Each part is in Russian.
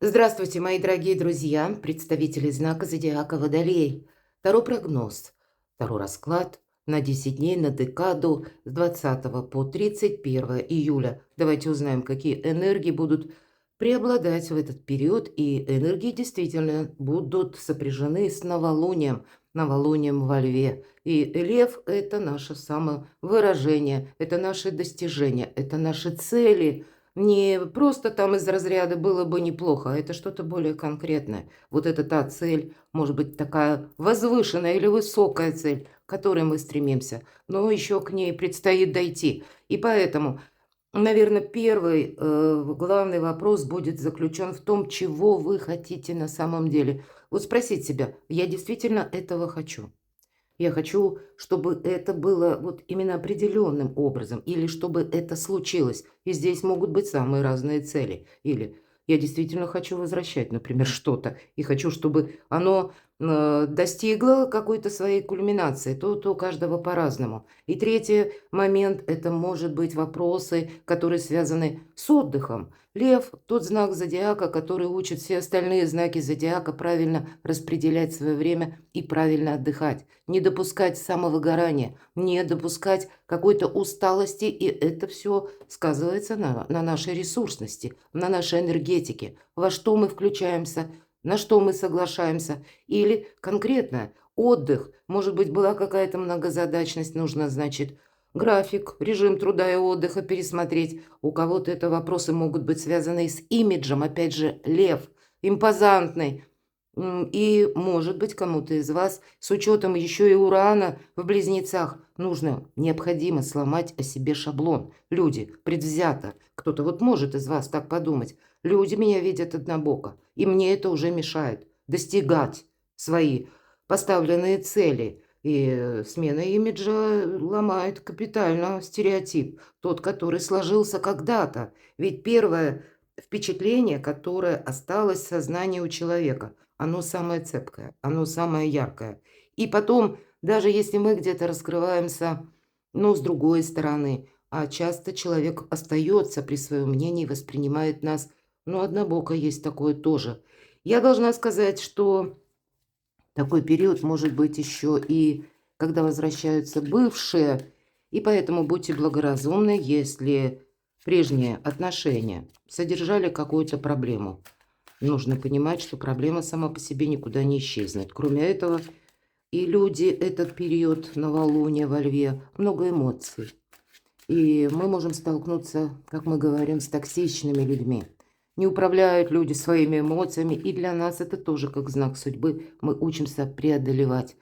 Здравствуйте, мои дорогие друзья, представители знака зодиака Водолей. Второй прогноз, второй расклад на 10 дней, на декаду с 20 по 31 июля. Давайте узнаем, какие энергии будут преобладать в этот период. И энергии действительно будут сопряжены с новолунием во Льве. И Лев – это наше самовыражение, это наши достижения, это наши цели – не просто там из разряда «было бы неплохо», а это что-то более конкретное. Вот это та цель, может быть, такая возвышенная или высокая цель, к которой мы стремимся, но еще к ней предстоит дойти. И поэтому, наверное, первый главный вопрос будет заключен в том, чего вы хотите на самом деле. Вот спросить себя: я действительно этого хочу? Я хочу, чтобы это было вот именно определенным образом, или чтобы это случилось. И здесь могут быть самые разные цели. Или я действительно хочу возвращать, например, что-то, и хочу, чтобы оно достигло какой-то своей кульминации. Тут у каждого по-разному. И третий момент – это, может быть, вопросы, которые связаны с отдыхом. Лев – тот знак зодиака, который учит все остальные знаки зодиака правильно распределять свое время и правильно отдыхать. Не допускать самовыгорания, не допускать какой-то усталости, и это все сказывается на нашей ресурсности, на нашей энергетике, во что мы включаемся, на что мы соглашаемся, или конкретно отдых. Может быть, была какая-то многозадачность, нужно, значит, график, режим труда и отдыха пересмотреть. У кого-то это вопросы могут быть связаны с имиджем, опять же, лев, импозантный. И, может быть, кому-то из вас, с учетом еще и Урана в Близнецах, необходимо сломать о себе шаблон. Люди, предвзято, кто-то вот может из вас так подумать. Люди меня видят однобоко, и мне это уже мешает достигать свои поставленные цели. И смена имиджа ломает капитально стереотип, тот, который сложился когда-то. Ведь первое впечатление, которое осталось в сознании у человека – оно самое цепкое, оно самое яркое. И потом, даже если мы где-то раскрываемся, с другой стороны, а часто человек остается при своем мнении, воспринимает нас, однобоко есть такое тоже. Я должна сказать, что такой период может быть еще и когда возвращаются бывшие, и поэтому будьте благоразумны, если прежние отношения содержали какую-то проблему. Нужно понимать, что проблема сама по себе никуда не исчезнет. Кроме этого, и люди этот период новолуния во Льве, много эмоций. И мы можем столкнуться, как мы говорим, с токсичными людьми. Не управляют люди своими эмоциями, и для нас это тоже как знак судьбы. Мы учимся преодолевать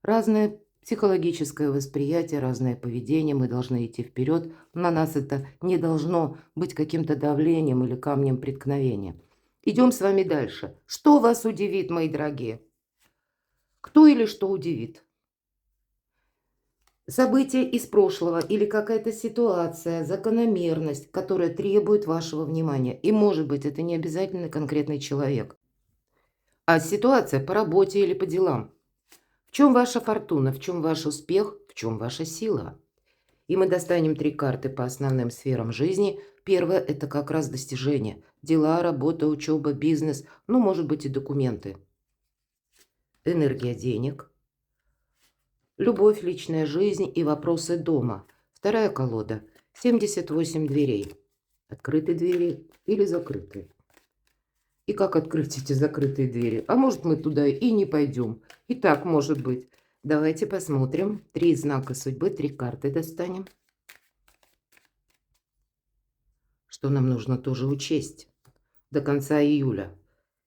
разное психологическое восприятие, разное поведение. Мы должны идти вперед. На нас это не должно быть каким-то давлением или камнем преткновения. Идем с вами дальше. Что вас удивит, мои дорогие? Кто или что удивит? Событие из прошлого или какая-то ситуация, закономерность, которая требует вашего внимания. И, может быть, это не обязательно конкретный человек, а ситуация по работе или по делам. В чем ваша фортуна, в чем ваш успех, в чем ваша сила? И мы достанем 3 карты по основным сферам жизни. Первое – это как раз достижения. Дела, работа, учеба, бизнес, может быть, и документы. Энергия денег, любовь, личная жизнь и вопросы дома. Вторая колода – 78 дверей. Открытые двери или закрытые. И как открыть эти закрытые двери? А может, мы туда и не пойдем. И так может быть. Давайте посмотрим. 3 знака судьбы, 3 карты достанем. Что нам нужно тоже учесть до конца июля.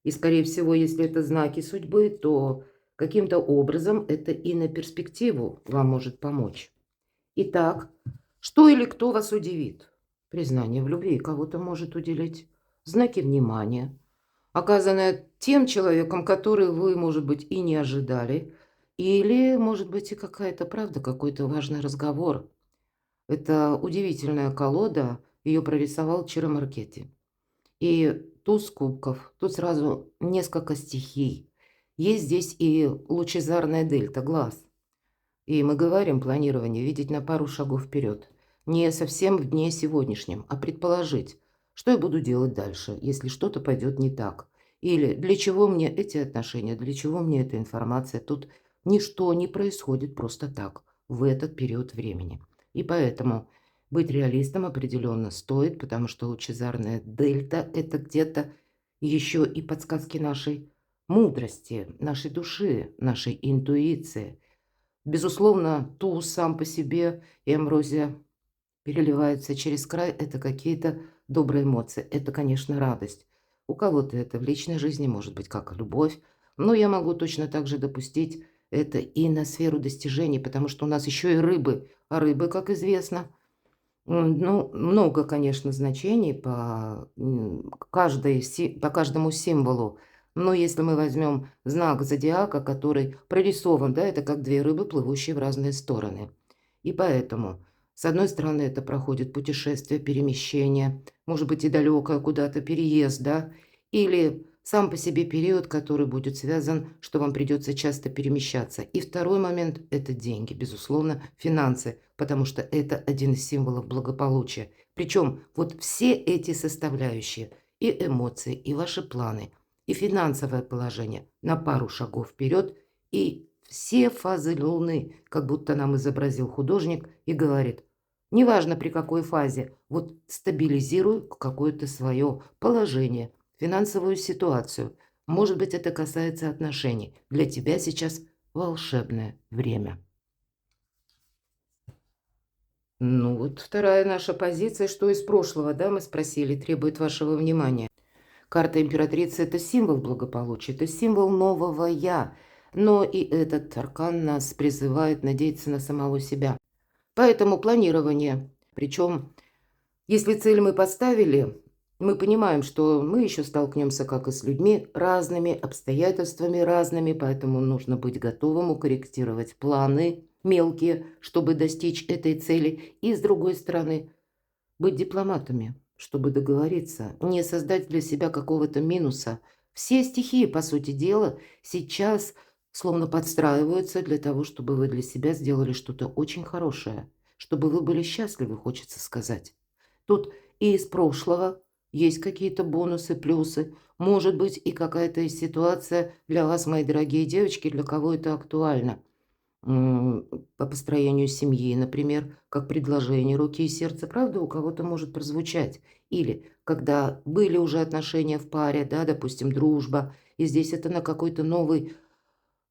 И, скорее всего, если это знаки судьбы, то каким-то образом это и на перспективу вам может помочь. Итак, что или кто вас удивит? Признание в любви кого-то может удивить. Знаки внимания, оказанное тем человеком, который вы, может быть, и не ожидали. Или, может быть, и какая-то правда, какой-то важный разговор. Это удивительная колода, ее прорисовал Чаромаркетти. И туз кубков, тут сразу несколько стихий. Есть здесь и лучезарная дельта, глаз. И мы говорим планирование, видеть на пару шагов вперед. Не совсем в дне сегодняшнем, а предположить. Что я буду делать дальше, если что-то пойдет не так? Или для чего мне эти отношения, для чего мне эта информация? Тут ничто не происходит просто так в этот период времени. И поэтому быть реалистом определенно стоит, потому что лучезарная дельта – это где-то еще и подсказки нашей мудрости, нашей души, нашей интуиции. Безусловно, туз сам по себе и амброзия переливаются через край – это какие-то добрые эмоции. Это, конечно, радость. У кого-то это в личной жизни может быть как любовь, но я могу точно так же допустить это и на сферу достижений, потому что у нас еще и рыбы. А рыбы, как известно, ну, много, конечно, значений по каждому символу. Но если мы возьмем знак зодиака, который прорисован, да, это как две рыбы, плывущие в разные стороны. И поэтому, с одной стороны, это проходит путешествие, перемещение, может быть, и далекое куда-то переезд, да, или сам по себе период, который будет связан, что вам придется часто перемещаться. И второй момент – это деньги, безусловно, финансы, потому что это один из символов благополучия. Причем вот все эти составляющие, и эмоции, и ваши планы, и финансовое положение на пару шагов вперед, и все фазы Луны, как будто нам изобразил художник и говорит, неважно при какой фазе, вот стабилизируй какое-то свое положение, финансовую ситуацию. Может быть, это касается отношений. Для тебя сейчас волшебное время. Ну вот вторая наша позиция, что из прошлого, да, мы спросили, требует вашего внимания. Карта императрицы – это символ благополучия, это символ нового «я». Но и этот аркан нас призывает надеяться на самого себя. Поэтому планирование. Причем, если цель мы поставили, мы понимаем, что мы еще столкнемся, как и с людьми, разными, обстоятельствами разными, поэтому нужно быть готовым корректировать планы мелкие, чтобы достичь этой цели. И, с другой стороны, быть дипломатами, чтобы договориться, не создать для себя какого-то минуса. Все стихии, по сути дела, сейчас словно подстраиваются для того, чтобы вы для себя сделали что-то очень хорошее, чтобы вы были счастливы, хочется сказать. Тут и из прошлого есть какие-то бонусы, плюсы. Может быть, и какая-то ситуация для вас, мои дорогие девочки, для кого это актуально по построению семьи, например, как предложение руки и сердца, правда, у кого-то может прозвучать. Или когда были уже отношения в паре, да, допустим, дружба, и здесь это на какой-то новый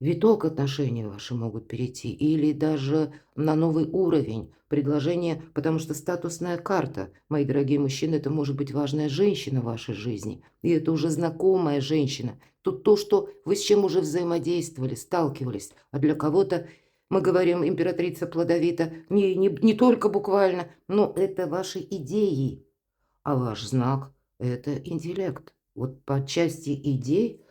виток отношений ваши могут перейти, или даже на новый уровень предложения, потому что статусная карта, мои дорогие мужчины, это может быть важная женщина в вашей жизни, и это уже знакомая женщина. Тут то, что вы с чем уже взаимодействовали, сталкивались, а для кого-то, мы говорим, императрица плодовита, не только буквально, но это ваши идеи, а ваш знак – это интеллект. Вот по части идей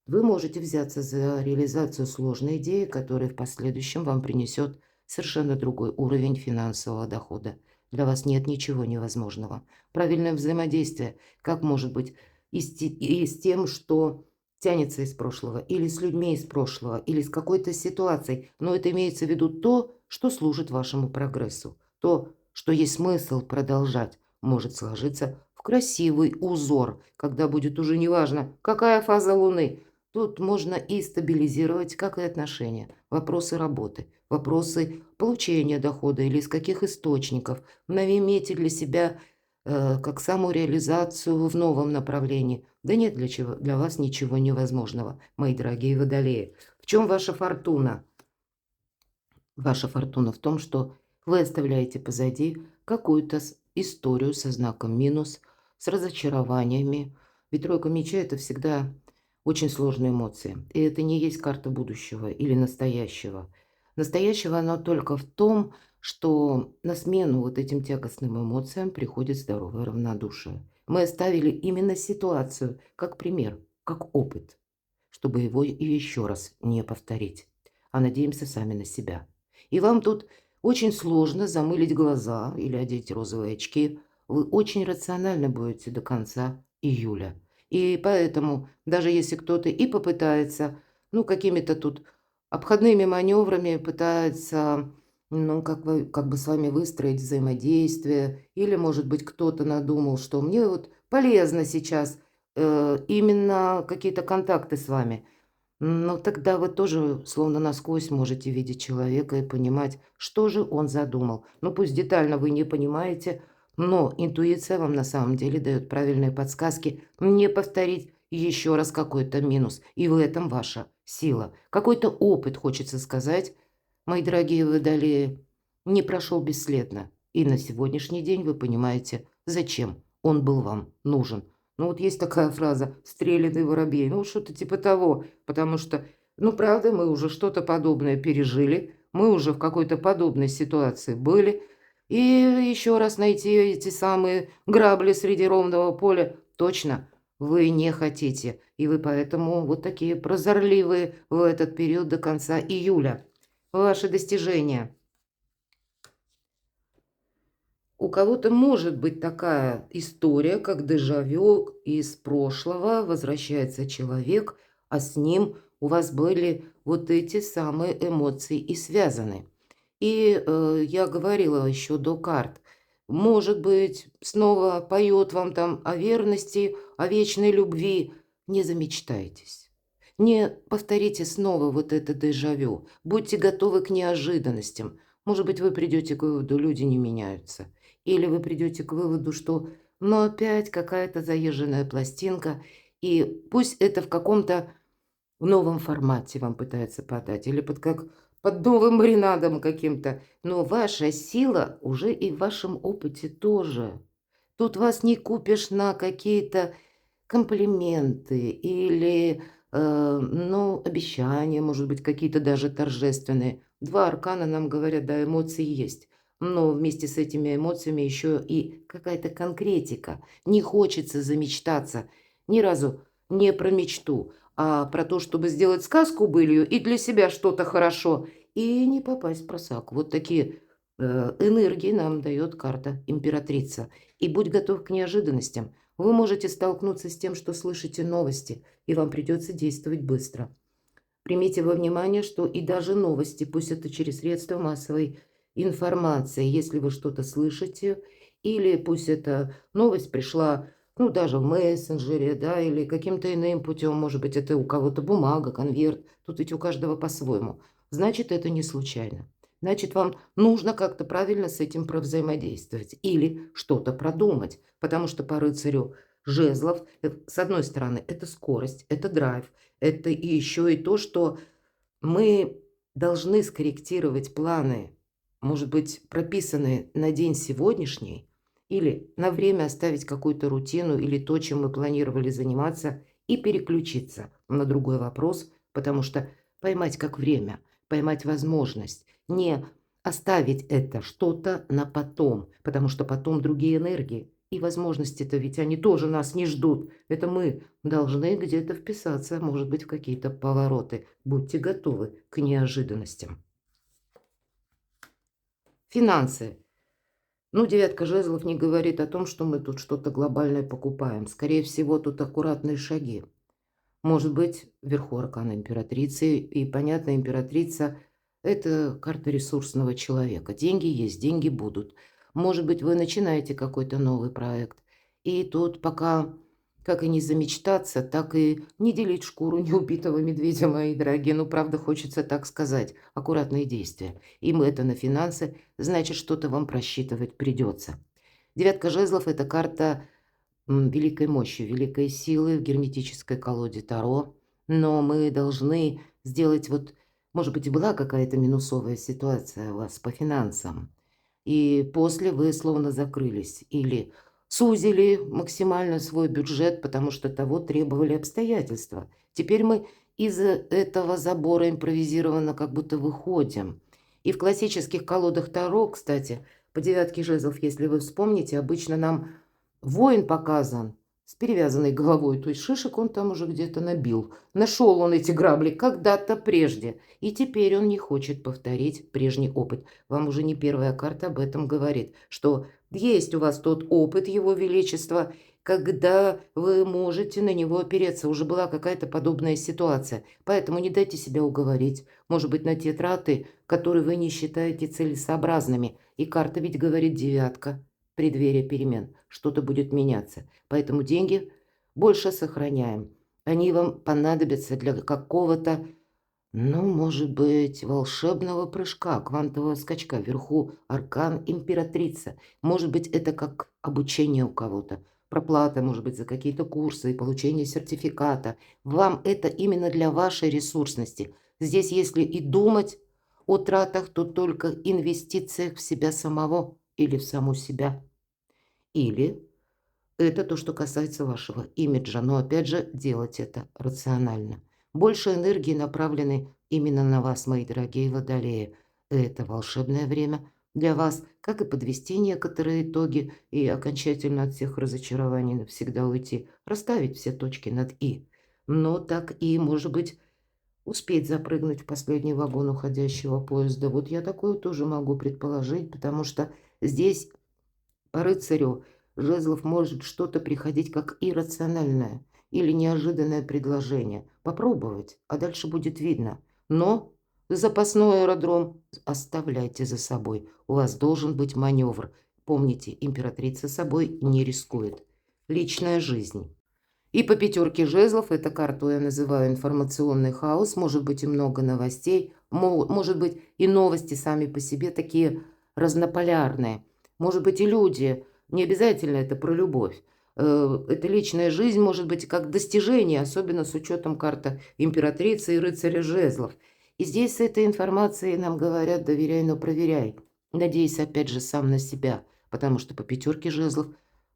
вы можете взяться за реализацию сложной идеи, которая в последующем вам принесет совершенно другой уровень финансового дохода. Для вас нет ничего невозможного. Правильное взаимодействие, как может быть и с тем, что тянется из прошлого, или с людьми из прошлого, или с какой-то ситуацией. Но это имеется в виду то, что служит вашему прогрессу. То, что есть смысл продолжать, может сложиться в красивый узор, когда будет уже неважно, какая фаза Луны. Тут можно и стабилизировать, как и отношения, вопросы работы, вопросы получения дохода или из каких источников. Наметить для себя как самореализацию в новом направлении. Да нет для вас ничего невозможного, мои дорогие водолеи. В чем ваша фортуна? Ваша фортуна в том, что вы оставляете позади какую-то историю со знаком минус, с разочарованиями. Ведь тройка мечей – это всегда очень сложные эмоции. И это не есть карта будущего или настоящего. Настоящего оно только в том, что на смену вот этим тягостным эмоциям приходит здоровое равнодушие. Мы оставили именно ситуацию как пример, как опыт, чтобы его и еще раз не повторить. А надеемся сами на себя. И вам тут очень сложно замылить глаза или одеть розовые очки. Вы очень рационально будете до конца июля. И поэтому, даже если кто-то и попытается, ну, какими-то тут обходными маневрами пытается Ну, как бы с вами выстроить взаимодействие, или, может быть, кто-то надумал, что мне вот полезно сейчас именно какие-то контакты с вами. Ну, тогда вы тоже словно насквозь можете видеть человека и понимать, что же он задумал. Ну, пусть детально вы не понимаете, но интуиция вам на самом деле дает правильные подсказки не повторить еще раз какой-то минус. И в этом ваша сила. Какой-то опыт, хочется сказать, мои дорогие водолеи, не прошел бесследно. И на сегодняшний день вы понимаете, зачем он был вам нужен. Ну, вот есть такая фраза «стрелянный воробей». Ну, что-то типа того. Потому что, ну, правда, мы уже что-то подобное пережили. Мы уже в какой-то подобной ситуации были. И еще раз найти эти самые грабли среди ровного поля точно вы не хотите. И вы поэтому вот такие прозорливые в этот период до конца июля. Ваши достижения. У кого-то может быть такая история, как дежавю из прошлого. Возвращается человек, а с ним у вас были вот эти самые эмоции и связаны. И я говорила еще до карт. Может быть, снова поет вам там о верности, о вечной любви. Не замечтайтесь. Не повторите снова вот это дежавю. Будьте готовы к неожиданностям. Может быть, вы придете к выводу, люди не меняются. Или вы придете к выводу, что ну опять какая-то заезженная пластинка, и пусть это в каком-то новом формате вам пытается подать, или под новым маринадом каким-то, но ваша сила уже и в вашем опыте тоже. Тут вас не купишь на какие-то комплименты или, ну, обещания, может быть, какие-то даже торжественные. Два аркана нам говорят, да, эмоции есть. Но вместе с этими эмоциями еще и какая-то конкретика. Не хочется замечтаться ни разу не про мечту, а про то, чтобы сделать сказку былью и для себя что-то хорошо, и не попасть в просак. Вот такие энергии нам дает карта императрица. И будь готов к неожиданностям. Вы можете столкнуться с тем, что слышите новости, и вам придется действовать быстро. Примите во внимание, что и даже новости, пусть это через средства массовой информации, если вы что-то слышите, или пусть эта новость пришла, ну, даже в мессенджере, да, или каким-то иным путем, может быть, это у кого-то бумага, конверт, тут ведь у каждого по-своему. Значит, это не случайно. Значит, вам нужно как-то правильно с этим провзаимодействовать или что-то продумать, потому что по рыцарю жезлов, с одной стороны, это скорость, это драйв, это и еще и то, что мы должны скорректировать планы, может быть, прописанные на день сегодняшний, или на время оставить какую-то рутину или то, чем мы планировали заниматься, и переключиться на другой вопрос, потому что поймать как время, поймать возможность, не оставить это что-то на потом, потому что потом другие энергии и возможности-то ведь они тоже нас не ждут. Это мы должны где-то вписаться, может быть, в какие-то повороты. Будьте готовы к неожиданностям. Финансы. Ну, девятка жезлов не говорит о том, что мы тут что-то глобальное покупаем. Скорее всего, тут аккуратные шаги. Может быть, вверху аркана императрицы. И, понятно, императрица– это карта ресурсного человека. Деньги есть, деньги будут. Может быть, вы начинаете какой-то новый проект. И тут пока, как и не замечтаться, так и не делить шкуру неубитого медведя, мои дорогие. Ну, правда, хочется так сказать. Аккуратные действия. Им это на финансы, значит, что-то вам просчитывать придется. Девятка жезлов– это карта великой мощи, великой силы в герметической колоде Таро. Но мы должны сделать вот, может быть, и была какая-то минусовая ситуация у вас по финансам, и после вы словно закрылись или сузили максимально свой бюджет, потому что того требовали обстоятельства. Теперь мы из этого забора импровизированно как будто выходим. И в классических колодах Таро, кстати, по девятке жезлов, если вы вспомните, обычно нам воин показан с перевязанной головой, то есть шишек он там уже где-то набил. Нашел он эти грабли когда-то прежде, и теперь он не хочет повторить прежний опыт. Вам уже не первая карта об этом говорит, что есть у вас тот опыт Его Величества, когда вы можете на него опереться. Уже была какая-то подобная ситуация. Поэтому не дайте себя уговорить. Может быть, на те траты, которые вы не считаете целесообразными. И карта ведь говорит девятка, преддверие перемен. Что-то будет меняться. Поэтому деньги больше сохраняем. Они вам понадобятся для какого-то, ну, может быть, волшебного прыжка, квантового скачка. Вверху аркан императрица. Может быть, это как обучение у кого-то. Проплата, может быть, за какие-то курсы и получение сертификата. Вам это именно для вашей ресурсности. Здесь, если и думать о тратах, то только инвестициях в себя самого или в саму себя. Или это то, что касается вашего имиджа, но опять же делать это рационально. Больше энергии направлены именно на вас, мои дорогие водолеи. Это волшебное время для вас, как и подвести некоторые итоги и окончательно от всех разочарований навсегда уйти, расставить все точки над «и». Но так и, может быть, успеть запрыгнуть в последний вагон уходящего поезда. Вот я такое тоже могу предположить, потому что здесь по рыцарю жезлов может что-то приходить как иррациональное или неожиданное предложение. Попробовать, а дальше будет видно. Но запасной аэродром оставляйте за собой. У вас должен быть маневр. Помните, императрица собой не рискует. Личная жизнь. И по пятерке жезлов, эту карту я называю информационный хаос, может быть и много новостей, может быть и новости сами по себе такие разнополярные, может быть и люди, не обязательно это про любовь, это личная жизнь может быть как достижение, особенно с учетом карты императрицы и рыцаря жезлов. И здесь с этой информацией нам говорят доверяй, но проверяй, надеясь опять же сам на себя, потому что по пятерке жезлов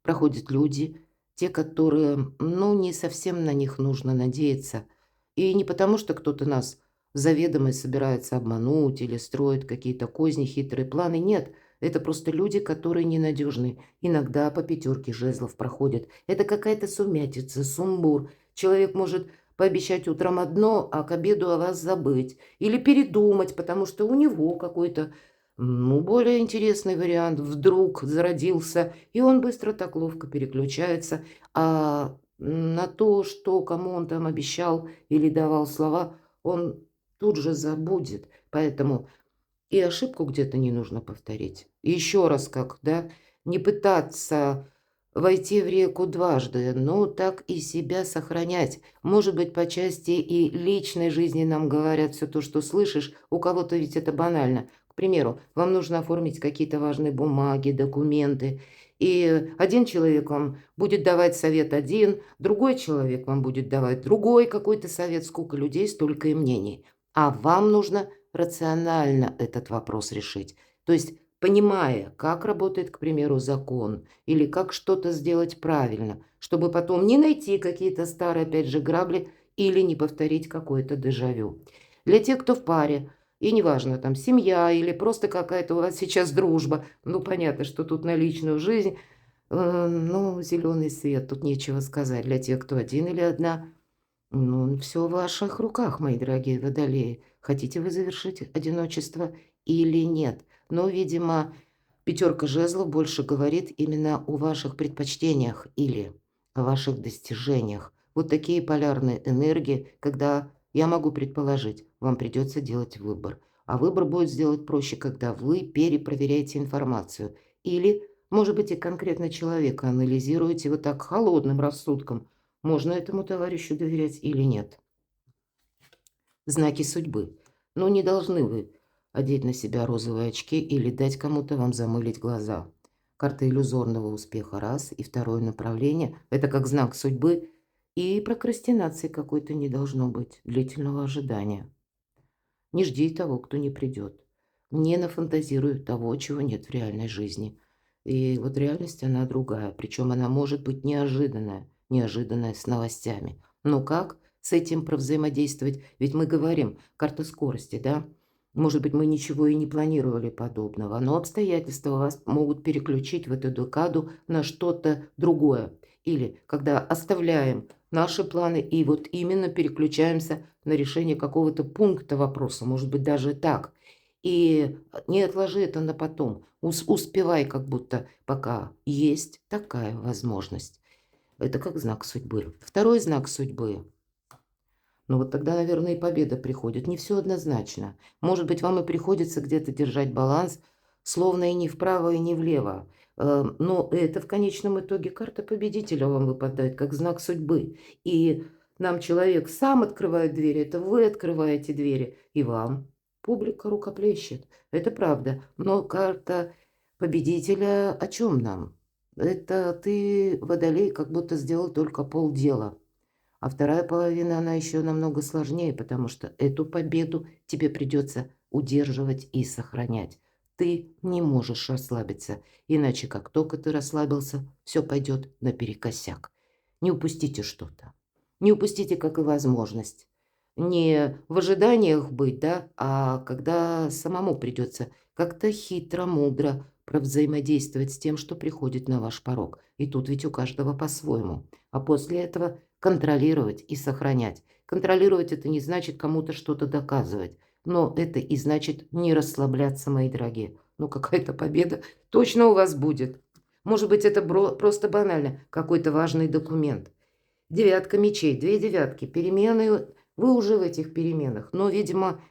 проходят люди, те, которые, ну, не совсем на них нужно надеяться. И не потому, что кто-то нас заведомо собирается обмануть или строит какие-то козни, хитрые планы. Нет, это просто люди, которые ненадежны. Иногда по пятерке жезлов проходят. Это какая-то сумятица, сумбур. Человек может пообещать утром одно, а к обеду о вас забыть. Или передумать, потому что у него какой-то, ну, более интересный вариант вдруг зародился, и он быстро так ловко переключается, а на то, что кому он там обещал или давал слова, он тут же забудет. Поэтому и ошибку где-то не нужно повторить. И еще раз как, да, не пытаться войти в реку дважды, но так и себя сохранять. Может быть, по части и личной жизни нам говорят все то, что слышишь. У кого-то ведь это банально. К примеру, вам нужно оформить какие-то важные бумаги, документы. И один человек вам будет давать совет один, другой человек вам будет давать другой какой-то совет. Сколько людей, столько и мнений. А вам нужно рационально этот вопрос решить. То есть, понимая, как работает, к примеру, закон, или как что-то сделать правильно, чтобы потом не найти какие-то старые, опять же, грабли или не повторить какое-то дежавю. Для тех, кто в паре, и неважно, там семья или просто какая-то у вас сейчас дружба, ну, понятно, что тут на личную жизнь, ну, зеленый свет, тут нечего сказать. Для тех, кто один или одна, ну, все в ваших руках, мои дорогие водолеи. Хотите вы завершить одиночество или нет? Но, видимо, пятерка жезлов больше говорит именно о ваших предпочтениях или о ваших достижениях. Вот такие полярные энергии, когда я могу предположить, вам придется делать выбор. А выбор будет сделать проще, когда вы перепроверяете информацию. Или, может быть, и конкретно человека анализируете вот так холодным рассудком. Можно этому товарищу доверять или нет? Знаки судьбы. Но не должны вы одеть на себя розовые очки или дать кому-то вам замылить глаза. Карта иллюзорного успеха раз, и второе направление– это как знак судьбы, и прокрастинации какой-то не должно быть, длительного ожидания. Не жди того, кто не придет. Не нафантазируй того, чего нет в реальной жизни. И вот реальность, она другая. Причем она может быть неожиданная. Неожиданная с новостями. Но как с этим провзаимодействовать? Ведь мы говорим, карта скорости, да? Может быть, мы ничего и не планировали подобного, но обстоятельства вас могут переключить в эту декаду на что-то другое. Или когда оставляем наши планы и вот именно переключаемся на решение какого-то пункта вопроса, может быть, даже так. И не отложи это на потом. Успевай как будто, пока есть такая возможность. Это как знак судьбы. Второй знак судьбы. Ну вот тогда, наверное, и победа приходит. Не все однозначно. Может быть, вам и приходится где-то держать баланс, словно и не вправо, и не влево. Но это в конечном итоге карта победителя вам выпадает, как знак судьбы. И нам человек сам открывает двери, это вы открываете двери, и вам публика рукоплещет. Это правда. Но карта победителя о чем нам? Это ты, Водолей, как будто сделал только полдела. А вторая половина, она еще намного сложнее, потому что эту победу тебе придется удерживать и сохранять. Ты не можешь расслабиться, иначе как только ты расслабился, все пойдет наперекосяк. Не упустите что-то. Не упустите, как и возможность. Не в ожиданиях быть, да, а когда самому придется как-то хитро, мудро взаимодействовать с тем, что приходит на ваш порог. И тут ведь у каждого по-своему. А после этого контролировать и сохранять. Контролировать это не значит кому-то что-то доказывать, но это и значит не расслабляться, мои дорогие. Ну, какая-то победа точно у вас будет. Может быть, это просто банально, какой-то важный документ. Девятка мечей, две девятки, перемены. Вы уже в этих переменах, но, видимо,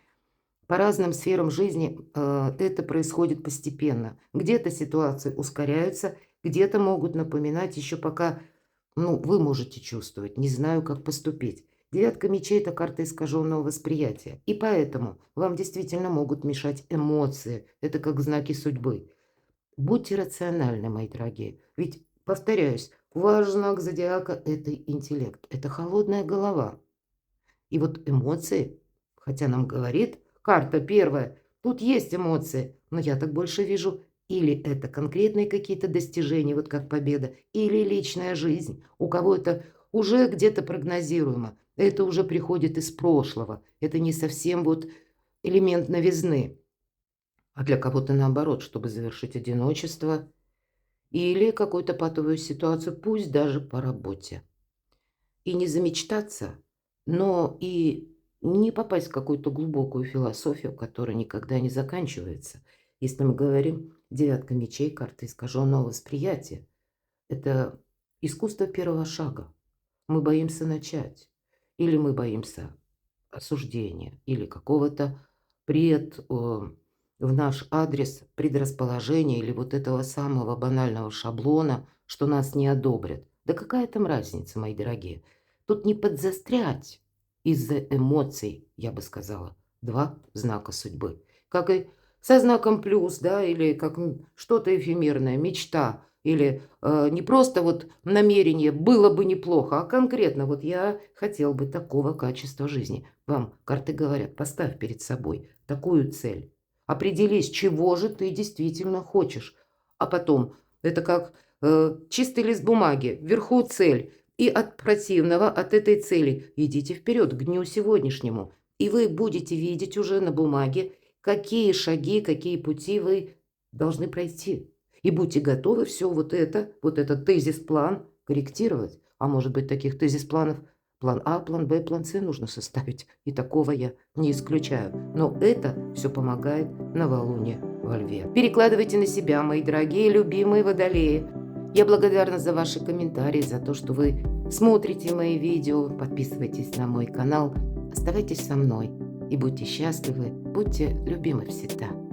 по разным сферам жизни это происходит постепенно. Где-то ситуации ускоряются, где-то могут напоминать еще пока, ну, вы можете чувствовать, не знаю, как поступить. Девятка мечей – это карта искаженного восприятия. И поэтому вам действительно могут мешать эмоции. Это как знаки судьбы. Будьте рациональны, мои дорогие. Ведь, повторяюсь, ваш знак зодиака – это интеллект, это холодная голова. И вот эмоции, хотя нам говорит карта первая, тут есть эмоции, но я так больше вижу, или это конкретные какие-то достижения, вот как победа, или личная жизнь. У кого это уже где-то прогнозируемо, это уже приходит из прошлого, это не совсем вот элемент новизны, а для кого-то наоборот, чтобы завершить одиночество или какую-то патовую ситуацию, пусть даже по работе. И не замечтаться, но и не попасть в какую-то глубокую философию, которая никогда не заканчивается. Если мы говорим девятка мечей, карта искаженного восприятия, это искусство первого шага. Мы боимся начать, или мы боимся осуждения, или какого-то в наш адрес предрасположения, или вот этого самого банального шаблона, что нас не одобрят. Да какая там разница, мои дорогие? Тут не подзастрять из-за эмоций, я бы сказала. Два знака судьбы. Как и со знаком плюс, да, или как что-то эфемерное, мечта, или не просто вот намерение «было бы неплохо», а конкретно вот я хотел бы такого качества жизни. Вам карты говорят, поставь перед собой такую цель. Определись, чего же ты действительно хочешь. А потом, это как чистый лист бумаги, вверху цель. И от противного, от этой цели идите вперед к дню сегодняшнему. И вы будете видеть уже на бумаге, какие шаги, какие пути вы должны пройти. И будьте готовы все вот этот тезис-план корректировать. А может быть, таких тезис-планов план А, план Б, план С нужно составить. И такого я не исключаю. Но это все помогает новолуние во Льве. Перекладывайте на себя, мои дорогие, любимые водолеи. Я благодарна за ваши комментарии, за то, что вы смотрите мои видео, подписывайтесь на мой канал, оставайтесь со мной и будьте счастливы, будьте любимы всегда.